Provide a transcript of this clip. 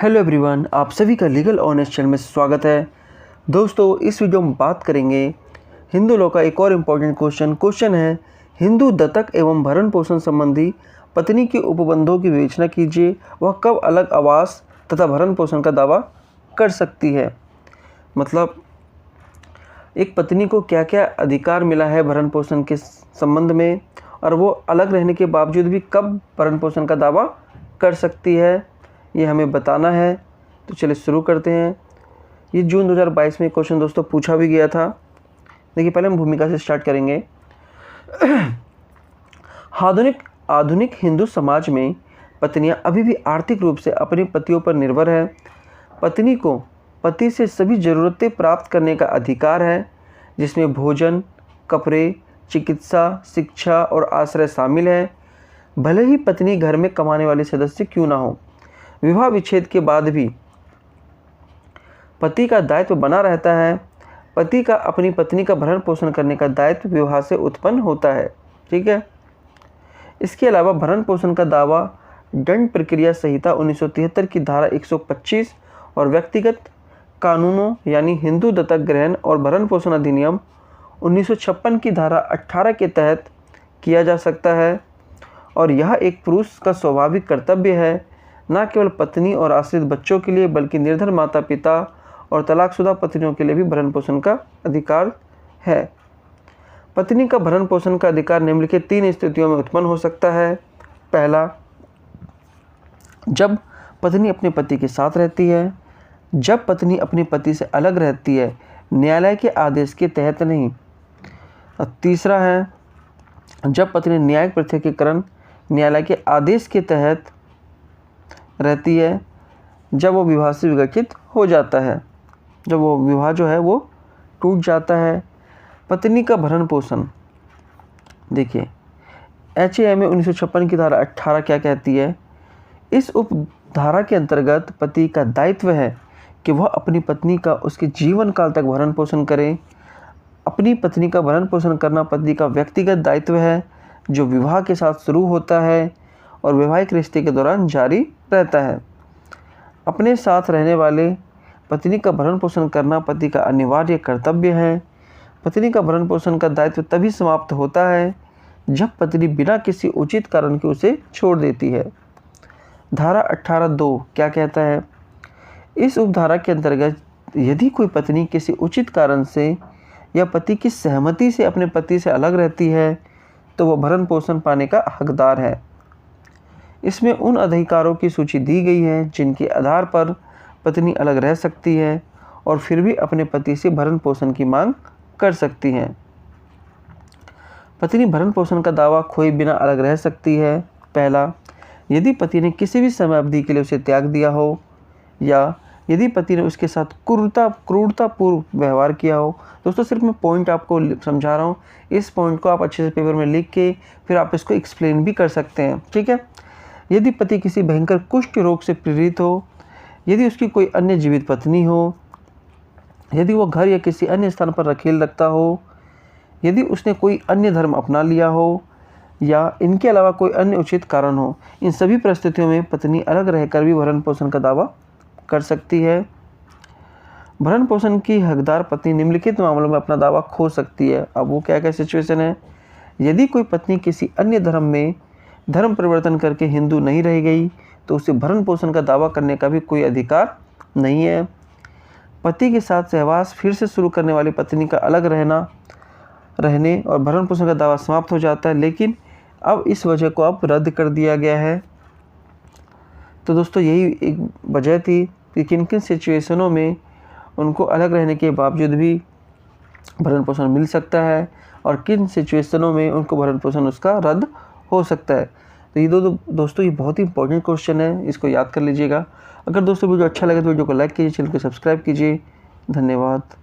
Hello everyone, आप सभी का लीगल ऑनेस्ट चैनल में स्वागत है। दोस्तों, इस वीडियो में बात करेंगे हिंदू लॉ का एक और इम्पोर्टेंट क्वेश्चन है, हिंदू दत्तक एवं भरण पोषण संबंधी पत्नी के उपबंधों की विवेचना कीजिए। वह कब अलग आवास तथा भरण पोषण का दावा कर सकती है। मतलब एक पत्नी को क्या क्या अधिकार मिला है भरण पोषण के संबंध में, और वो अलग रहने के बावजूद भी कब भरण पोषण का दावा कर सकती है, ये हमें बताना है। तो चलिए शुरू करते हैं। ये जून 2022 में क्वेश्चन दोस्तों पूछा भी गया था। देखिए, पहले हम भूमिका से स्टार्ट करेंगे। आधुनिक हिंदू समाज में पत्नियां अभी भी आर्थिक रूप से अपने पतियों पर निर्भर है। पत्नी को पति से सभी ज़रूरतें प्राप्त करने का अधिकार है, जिसमें भोजन, कपड़े, चिकित्सा, शिक्षा और आश्रय शामिल है, भले ही पत्नी घर में कमाने वाले सदस्य क्यों ना हो। विवाह विच्छेद के बाद भी पति का दायित्व बना रहता है। पति का अपनी पत्नी का भरण पोषण करने का दायित्व विवाह से उत्पन्न होता है। ठीक है। इसके अलावा भरण पोषण का दावा दंड प्रक्रिया संहिता 1973 की धारा 125 और व्यक्तिगत कानूनों यानी हिंदू दत्तक ग्रहण और भरण पोषण अधिनियम 1956 की धारा 18 के तहत किया जा सकता है। और यह एक पुरुष का स्वाभाविक कर्तव्य है, न केवल पत्नी और आश्रित बच्चों के लिए बल्कि निर्धन माता पिता और तलाकशुदा पत्नियों के लिए भी भरण पोषण का अधिकार है। पत्नी का भरण पोषण का अधिकार निम्नलिखित 3 स्थितियों में उत्पन्न हो सकता है। पहला, जब पत्नी अपने पति के साथ रहती है। जब पत्नी अपने पति से अलग रहती है, न्यायालय के आदेश के तहत नहीं। और तीसरा है, जब पत्नी न्यायिक पृथकीकरण न्यायालय के आदेश के तहत रहती है, जब वो विवाह से विच्छेदित हो जाता है, जब वो विवाह जो है वो टूट जाता है। पत्नी का भरण पोषण, देखिए HAMA 1956 की धारा 18 क्या कहती है। इस उपधारा के अंतर्गत पति का दायित्व है कि वह अपनी पत्नी का उसके जीवन काल तक भरण पोषण करे। अपनी पत्नी का भरण पोषण करना पति का व्यक्तिगत दायित्व है, जो विवाह के साथ शुरू होता है और वैवाहिक रिश्ते के दौरान जारी रहता है। अपने साथ रहने वाले पत्नी का भरण पोषण करना पति का अनिवार्य कर्तव्य है। पत्नी का भरण पोषण का दायित्व तभी समाप्त होता है जब पत्नी बिना किसी उचित कारण के उसे छोड़ देती है। धारा 18(2) क्या कहता है। इस उपधारा के अंतर्गत यदि कोई पत्नी किसी उचित कारण से या पति की सहमति से अपने पति से अलग रहती है, तो वह भरण पोषण पाने का हकदार है। इसमें उन अधिकारों की सूची दी गई है जिनके आधार पर पत्नी अलग रह सकती है और फिर भी अपने पति से भरण पोषण की मांग कर सकती है। पत्नी भरण पोषण का दावा खोए बिना अलग रह सकती है। पहला, यदि पति ने किसी भी समय अवधि के लिए उसे त्याग दिया हो, या यदि पति ने उसके साथ क्रूरतापूर्व व्यवहार किया हो। दोस्तों, सिर्फ मैं पॉइंट आपको समझा रहा हूँ। इस पॉइंट को आप अच्छे से पेपर में लिख के फिर आप इसको एक्सप्लेन भी कर सकते हैं। ठीक है। यदि पति किसी भयंकर कुष्ठ रोग से पीड़ित हो, यदि उसकी कोई अन्य जीवित पत्नी हो, यदि वो घर या किसी अन्य स्थान पर रखेल रखता हो, यदि उसने कोई अन्य धर्म अपना लिया हो, या इनके अलावा कोई अन्य उचित कारण हो, इन सभी परिस्थितियों में पत्नी अलग रहकर भी भरण पोषण का दावा कर सकती है। भरण पोषण की हकदार पत्नी निम्नलिखित मामलों में अपना दावा खो सकती है। अब वो क्या क्या सिचुएशन है। यदि कोई पत्नी किसी अन्य धर्म में धर्म परिवर्तन करके हिंदू नहीं रह गई, तो उसे भरण पोषण का दावा करने का भी कोई अधिकार नहीं है। पति के साथ सहवास फिर से शुरू करने वाली पत्नी का अलग रहने और भरण पोषण का दावा समाप्त हो जाता है, लेकिन अब इस वजह को अब रद्द कर दिया गया है। तो दोस्तों, यही एक वजह थी कि किन किन सिचुएशनों में उनको अलग रहने के बावजूद भी भरण पोषण मिल सकता है और किन सिचुएशनों में उनको भरण पोषण उसका रद्द हो सकता है। तो ये दोस्तों, ये बहुत ही इंपॉर्टेंट क्वेश्चन है, इसको याद कर लीजिएगा। अगर दोस्तों वीडियो अच्छा लगे तो वीडियो को लाइक कीजिए, चैनल को सब्सक्राइब कीजिए। धन्यवाद।